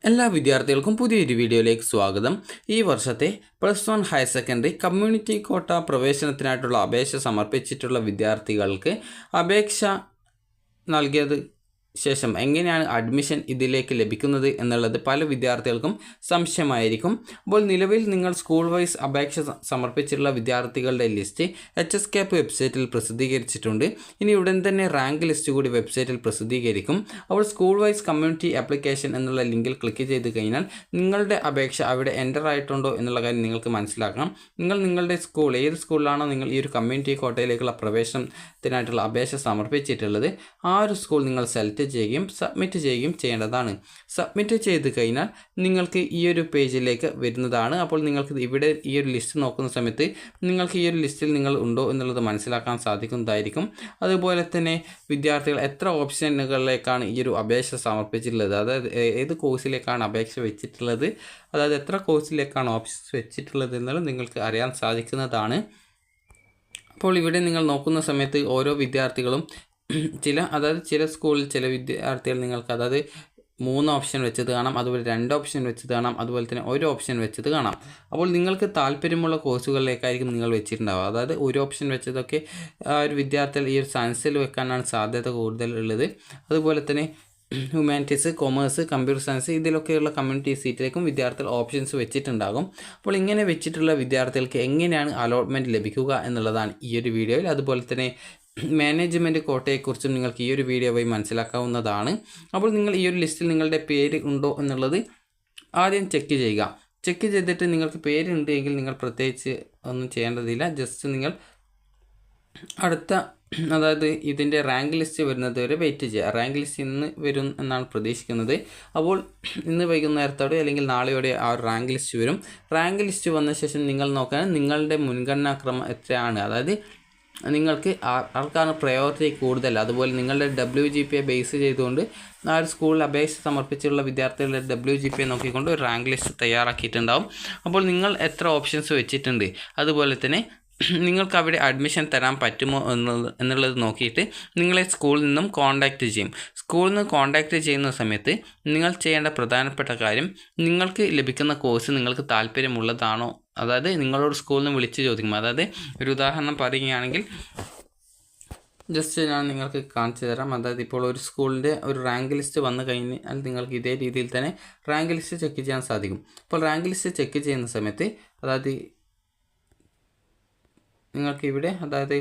എല്ലാ വിദ്യാർത്ഥികൾക്കും പുതിയൊരു വീഡിയോയിലേക്ക് സ്വാഗതം. ഈ വർഷത്തെ +1 ഹയർ സെക്കൻഡറി കമ്മ്യൂണിറ്റി കോട്ട പ്രവേശനത്തിനായിട്ടുള്ള അപേക്ഷ സമർപ്പിച്ചിട്ടുള്ള വിദ്യാർത്ഥികൾക്ക് അപേക്ഷ നൽകിയത് ശേഷം എങ്ങനെയാണ് അഡ്മിഷൻ ഇതിലേക്ക് ലഭിക്കുന്നത് എന്നുള്ളത് പല വിദ്യാർത്ഥികൾക്കും സംശയമായിരിക്കും. അപ്പോൾ നിലവിൽ നിങ്ങൾ സ്കൂൾ വൈസ് അപേക്ഷ സമർപ്പിച്ചിട്ടുള്ള വിദ്യാർത്ഥികളുടെ ലിസ്റ്റ് HSCAP വെബ്സൈറ്റിൽ പ്രസിദ്ധീകരിച്ചിട്ടുണ്ട്. ഇനി ഉടൻ തന്നെ റാങ്ക് ലിസ്റ്റ് കൂടി വെബ്സൈറ്റിൽ പ്രസിദ്ധീകരിക്കും. അപ്പോൾ സ്കൂൾ വൈസ് കമ്മ്യൂണിറ്റി ആപ്ലിക്കേഷൻ എന്നുള്ള ലിങ്കിൽ ക്ലിക്ക് ചെയ്ത് കഴിഞ്ഞാൽ നിങ്ങളുടെ അപേക്ഷ അവിടെ എൻ്റർ ആയിട്ടുണ്ടോ എന്നുള്ള കാര്യം നിങ്ങൾക്ക് മനസ്സിലാക്കാം. നിങ്ങളുടെ സ്കൂൾ ഏത് സ്കൂളിലാണോ നിങ്ങൾ ഈ ഒരു കമ്മ്യൂണിറ്റി കോട്ടയിലേക്കുള്ള പ്രവേശനത്തിനായിട്ടുള്ള അപേക്ഷ സമർപ്പിച്ചിട്ടുള്ളത് ആ ഒരു സ്കൂൾ നിങ്ങൾ സെലക്ട് ചെയ്യുകയും സബ്മിറ്റ് ചെയ്യുകയും ചെയ്യേണ്ടതാണ്. സബ്മിറ്റ് ചെയ്ത് കഴിഞ്ഞാൽ നിങ്ങൾക്ക് ഈ ഒരു പേജിലേക്ക് വരുന്നതാണ്. അപ്പോൾ നിങ്ങൾക്ക് ഇവിടെ ഈ ഒരു ലിസ്റ്റ് നോക്കുന്ന സമയത്ത് നിങ്ങൾക്ക് ഈ ഒരു ലിസ്റ്റിൽ നിങ്ങൾ ഉണ്ടോ എന്നുള്ളത് മനസ്സിലാക്കാൻ സാധിക്കുന്നതായിരിക്കും. അതുപോലെ തന്നെ വിദ്യാർത്ഥികൾ എത്ര ഓപ്ഷനുകളിലേക്കാണ് ഈ ഒരു അപേക്ഷ സമർപ്പിച്ചിട്ടുള്ളത്, അതായത് ഏത് കോഴ്സിലേക്കാണ് അപേക്ഷ വെച്ചിട്ടുള്ളത്, അതായത് എത്ര കോഴ്സിലേക്കാണ് ഓപ്ഷൻ വെച്ചിട്ടുള്ളത് എന്നുള്ളത് നിങ്ങൾക്ക് അറിയാൻ സാധിക്കുന്നതാണ്. അപ്പോൾ ഇവിടെ നിങ്ങൾ നോക്കുന്ന സമയത്ത് ഓരോ വിദ്യാർത്ഥികളും ചില സ്കൂളിൽ ചില വിദ്യാർത്ഥികൾ നിങ്ങൾക്ക് അതായത് 3 ഓപ്ഷൻ വെച്ചത് കാണാം, അതുപോലെ 2 ഓപ്ഷൻ വെച്ചത് കാണാം, അതുപോലെ തന്നെ 1 ഓപ്ഷൻ വെച്ചത് കാണാം. അപ്പോൾ നിങ്ങൾക്ക് താല്പര്യമുള്ള കോഴ്സുകളിലേക്കായിരിക്കും നിങ്ങൾ വെച്ചിട്ടുണ്ടാവുക. അതായത് 1 ഓപ്ഷൻ വെച്ചതൊക്കെ ഒരു വിദ്യാർത്ഥികൾ ഈ ഒരു സയൻസിൽ വെക്കാനാണ് സാധ്യത കൂടുതലുള്ളത്. അതുപോലെ തന്നെ ഹ്യൂമാനിറ്റീസ്, കൊമേഴ്സ്, കമ്പ്യൂട്ടർ സയൻസ് ഇതിലൊക്കെയുള്ള കമ്മ്യൂണിറ്റി സീറ്റിലേക്കും വിദ്യാർത്ഥികൾ ഓപ്ഷൻസ് വെച്ചിട്ടുണ്ടാകും. അപ്പോൾ ഇങ്ങനെ വെച്ചിട്ടുള്ള വിദ്യാർത്ഥികൾക്ക് എങ്ങനെയാണ് അലോട്ട്മെൻറ്റ് ലഭിക്കുക എന്നുള്ളതാണ് ഈ ഒരു വീഡിയോയിൽ. അതുപോലെ തന്നെ മാനേജ്മെൻറ്റ് കോട്ടയെക്കുറിച്ചും നിങ്ങൾക്ക് ഈ ഒരു വീഡിയോ വഴി മനസ്സിലാക്കാവുന്നതാണ്. അപ്പോൾ നിങ്ങൾ ഈ ഒരു ലിസ്റ്റിൽ നിങ്ങളുടെ പേര് ഉണ്ടോ എന്നുള്ളത് ആദ്യം ചെക്ക് ചെയ്യുക. ചെക്ക് ചെയ്തിട്ട് നിങ്ങൾക്ക് പേരുണ്ട് എങ്കിൽ നിങ്ങൾ പ്രത്യേകിച്ച് ഒന്നും ചെയ്യേണ്ടതില്ല. ജസ്റ്റ് നിങ്ങൾ അതായത് ഇതിൻ്റെ റാങ്ക് ലിസ്റ്റ് വരുന്നത് വരെ വെയിറ്റ് ചെയ്യുക. റാങ്ക് ലിസ്റ്റ് ഇന്ന് വരും എന്നാണ് പ്രതീക്ഷിക്കുന്നത്. അപ്പോൾ ഇന്ന് വൈകുന്നേരത്തോടെ അല്ലെങ്കിൽ നാളെയോടെ ആ ഒരു റാങ്ക് ലിസ്റ്റ് വരും. റാങ്ക് ലിസ്റ്റ് വന്ന ശേഷം നിങ്ങൾ നോക്കാൻ നിങ്ങളുടെ മുൻഗണനാക്രമം എത്രയാണ്, അതായത് നിങ്ങൾക്ക് ആർക്കാണ് പ്രയോറിറ്റി കൂടുതൽ, അതുപോലെ നിങ്ങളുടെ WGPA ബേസ് ചെയ്തുകൊണ്ട് ആ ഒരു സ്കൂളിൽ അപേക്ഷ സമർപ്പിച്ചുള്ള വിദ്യാർത്ഥികളുടെ WGPA നോക്കിക്കൊണ്ട് ഒരു റാങ്ക് ലിസ്റ്റ് തയ്യാറാക്കിയിട്ടുണ്ടാവും. അപ്പോൾ നിങ്ങൾ എത്ര ഓപ്ഷൻസ് വെച്ചിട്ടുണ്ട്, അതുപോലെ തന്നെ നിങ്ങൾക്ക് അവിടെ അഡ്മിഷൻ തരാൻ പറ്റുമോ എന്നുള്ളത് നോക്കിയിട്ട് നിങ്ങളെ സ്കൂളിൽ നിന്നും കോൺടാക്റ്റ് ചെയ്യും. സ്കൂളിൽ നിന്ന് കോൺടാക്റ്റ് ചെയ്യുന്ന സമയത്ത് നിങ്ങൾ ചെയ്യേണ്ട പ്രധാനപ്പെട്ട കാര്യം നിങ്ങൾക്ക് ലഭിക്കുന്ന കോഴ്സ് നിങ്ങൾക്ക് താല്പര്യമുള്ളതാണോ, അതായത് നിങ്ങളോട് സ്കൂളിൽ നിന്ന് വിളിച്ച് ചോദിക്കും. അതായത് ഒരു ഉദാഹരണം പറയുകയാണെങ്കിൽ ജസ്റ്റ് ഞാൻ നിങ്ങൾക്ക് കാണിച്ചു തരാം. അതായത് ഇപ്പോൾ ഒരു സ്കൂളിൻ്റെ ഒരു റാങ്ക് ലിസ്റ്റ് വന്നു കഴിഞ്ഞാൽ നിങ്ങൾക്ക് ഇതേ രീതിയിൽ തന്നെ റാങ്ക് ലിസ്റ്റ് ചെക്ക് ചെയ്യാൻ സാധിക്കും. അപ്പോൾ റാങ്ക് ലിസ്റ്റ് ചെക്ക് ചെയ്യുന്ന സമയത്ത് അതായത് നിങ്ങൾക്ക് ഇവിടെ അതായത്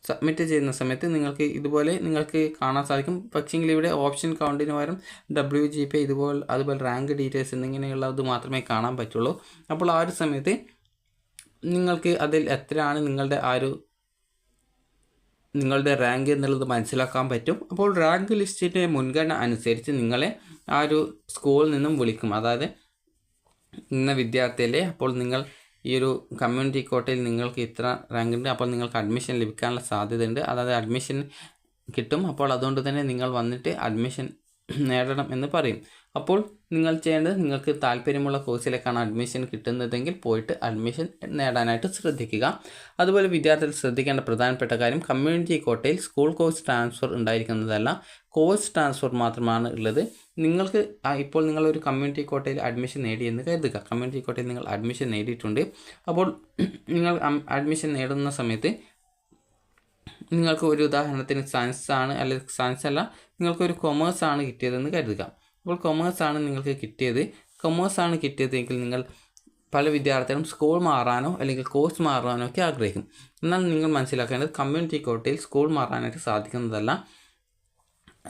സബ്മിറ്റ് ചെയ്യുന്ന സമയത്ത് നിങ്ങൾക്ക് ഇതുപോലെ നിങ്ങൾക്ക് കാണാൻ സാധിക്കും. പക്ഷേങ്കിൽ ഇവിടെ ഓപ്ഷൻ കൗണ്ടിന് പകരം WGPA അതുപോലെ റാങ്ക് ഡീറ്റെയിൽസ് എന്നിങ്ങനെയുള്ളത് മാത്രമേ കാണാൻ പറ്റുള്ളൂ. അപ്പോൾ ആ ഒരു സമയത്ത് നിങ്ങൾക്ക് അതിൽ എത്രയാണ് നിങ്ങളുടെ റാങ്ക് എന്നുള്ളത് മനസ്സിലാക്കാൻ പറ്റും. അപ്പോൾ റാങ്ക് ലിസ്റ്റിൻ്റെ മുൻഗണന അനുസരിച്ച് നിങ്ങളെ ആ ഒരു സ്കൂളിൽ നിന്നും വിളിക്കും. അതായത് ഇന്ന വിദ്യാർത്ഥിയല്ലേ, അപ്പോൾ നിങ്ങൾ ഈ ഒരു കമ്മ്യൂണിറ്റി കോട്ടയിൽ നിങ്ങൾക്ക് ഇത്ര റാങ്ക് ഉണ്ട്, അപ്പോൾ നിങ്ങൾക്ക് അഡ്മിഷൻ ലഭിക്കാനുള്ള സാധ്യതയുണ്ട്, അതായത് അഡ്മിഷൻ കിട്ടും. അപ്പോൾ അതുകൊണ്ട് തന്നെ നിങ്ങൾ വന്നിട്ട് അഡ്മിഷൻ നേടണം എന്ന് പറയും. അപ്പോൾ നിങ്ങൾ ചെയ്യേണ്ടത് നിങ്ങൾക്ക് താല്പര്യമുള്ള കോഴ്സിലേക്കാണ് അഡ്മിഷൻ കിട്ടുന്നതെങ്കിൽ പോയിട്ട് അഡ്മിഷൻ നേടാനായിട്ട് ശ്രദ്ധിക്കുക. അതുപോലെ വിദ്യാർത്ഥികൾ ശ്രദ്ധിക്കേണ്ട പ്രധാനപ്പെട്ട കാര്യം കമ്മ്യൂണിറ്റി കോട്ടയിൽ സ്കൂൾ കോഴ്സ് ട്രാൻസ്ഫർ ഉണ്ടായിരിക്കുന്നതല്ല, കോഴ്സ് ട്രാൻസ്ഫർ മാത്രമാണ് ഉള്ളത്. നിങ്ങൾക്ക് ഇപ്പോൾ നിങ്ങളൊരു കമ്മ്യൂണിറ്റി കോട്ടയിൽ അഡ്മിഷൻ നേടിയെന്ന് കരുതുക. കമ്മ്യൂണിറ്റി കോട്ടയിൽ നിങ്ങൾ അഡ്മിഷൻ നേടിയിട്ടുണ്ട്. അപ്പോൾ നിങ്ങൾ അഡ്മിഷൻ നേടുന്ന സമയത്ത് നിങ്ങൾക്ക് ഒരു ഉദാഹരണത്തിന് സയൻസ് അല്ല, നിങ്ങൾക്കൊരു കൊമേഴ്സ് ആണ് കിട്ടിയതെന്ന് കരുതുക. അപ്പോൾ കൊമേഴ്സ് ആണ് നിങ്ങൾക്ക് കിട്ടിയതെങ്കിൽ നിങ്ങൾ പല വിദ്യാർത്ഥികളും സ്കൂൾ മാറാനോ അല്ലെങ്കിൽ കോഴ്സ് മാറാനോ ഒക്കെ ആഗ്രഹിക്കും. എന്നാൽ നിങ്ങൾ മനസ്സിലാക്കേണ്ടത് കമ്മ്യൂണിറ്റി കോട്ടയിൽ സ്കൂൾ മാറാനായിട്ട് സാധിക്കുന്നതല്ല.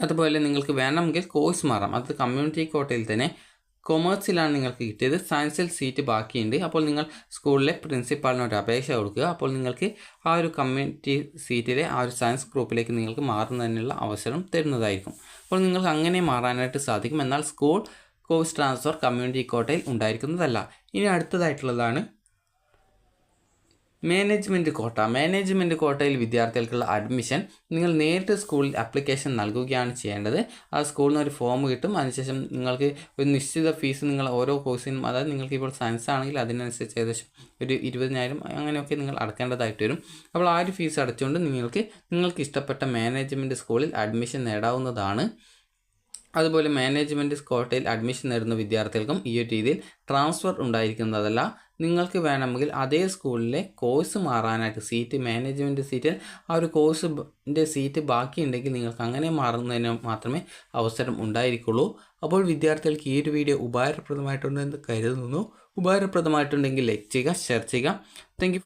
അതുപോലെ നിങ്ങൾക്ക് വേണമെങ്കിൽ കോഴ്സ് മാറാം. അത് കമ്മ്യൂണിറ്റി കോട്ടയിൽ തന്നെ കൊമേഴ്സിലാണ് നിങ്ങൾക്ക് കിട്ടിയത്, സയൻസിൽ സീറ്റ് ബാക്കിയുണ്ട്. അപ്പോൾ നിങ്ങൾ സ്കൂളിലെ പ്രിൻസിപ്പാളിന് ഒരു അപേക്ഷ കൊടുക്കുക. അപ്പോൾ നിങ്ങൾക്ക് ആ ഒരു കമ്മ്യൂണിറ്റി സീറ്റിലെ ആ ഒരു സയൻസ് ഗ്രൂപ്പിലേക്ക് നിങ്ങൾക്ക് മാറുന്നതിനുള്ള അവസരം തരുന്നതായിരിക്കും. അപ്പോൾ നിങ്ങൾക്ക് അങ്ങനെ മാറാനായിട്ട് സാധിക്കും. എന്നാൽ സ്കൂൾ കോഴ്സ് ട്രാൻസ്ഫർ കമ്മ്യൂണിറ്റി കോട്ടയിൽ ഉണ്ടായിരിക്കുന്നതല്ല. ഇനി അടുത്തതായിട്ടുള്ളതാണ് മാനേജ്മെൻറ്റ് കോട്ടയിൽ വിദ്യാർത്ഥികൾക്കുള്ള അഡ്മിഷൻ നിങ്ങൾ നേരിട്ട് സ്കൂളിൽ ആപ്ലിക്കേഷൻ നൽകുകയാണ് ചെയ്യേണ്ടത്. ആ സ്കൂളിൽ നിന്ന് ഒരു ഫോം കിട്ടും. അതിനുശേഷം നിങ്ങൾക്ക് ഒരു നിശ്ചിത ഫീസ് നിങ്ങൾ ഓരോ കോഴ്സിനും, അതായത് നിങ്ങൾക്ക് ഇപ്പോൾ സയൻസ് ആണെങ്കിൽ അതിനനുസരിച്ച് ഏകദേശം ഒരു 20,000 അങ്ങനെയൊക്കെ നിങ്ങൾ അടക്കേണ്ടതായിട്ട് വരും. അപ്പോൾ ആ ഒരു ഫീസ് അടച്ചുകൊണ്ട് നിങ്ങൾക്ക് ഇഷ്ടപ്പെട്ട മാനേജ്മെൻറ്റ് സ്കൂളിൽ അഡ്മിഷൻ നേടാവുന്നതാണ്. അതുപോലെ മാനേജ്മെൻറ്റ് കോട്ടയിൽ അഡ്മിഷൻ നേടുന്ന വിദ്യാർത്ഥികൾക്കും ഈ ഒരു രീതിയിൽ ട്രാൻസ്ഫർ ഉണ്ടായിരിക്കുന്നതല്ല. നിങ്ങൾക്ക് വേണമെങ്കിൽ അതേ സ്കൂളിലെ കോഴ്സ് മാറാനായിട്ട് സീറ്റ് മാനേജ്മെൻറ്റ് സീറ്റിൽ ആ ഒരു കോഴ്സിൻ്റെ സീറ്റ് ബാക്കിയുണ്ടെങ്കിൽ നിങ്ങൾക്ക് അങ്ങനെ മാറുന്നതിന് മാത്രമേ അവസരം ഉണ്ടായിരിക്കുള്ളൂ. അപ്പോൾ വിദ്യാർത്ഥികൾക്ക് ഈ ഒരു വീഡിയോ ഉപകാരപ്രദമായിട്ടുണ്ടെന്ന് കരുതുന്നു. ഉപകാരപ്രദമായിട്ടുണ്ടെങ്കിൽ ലൈക്ക് ചെയ്യുക, ഷെയർ ചെയ്യുക. Thank you.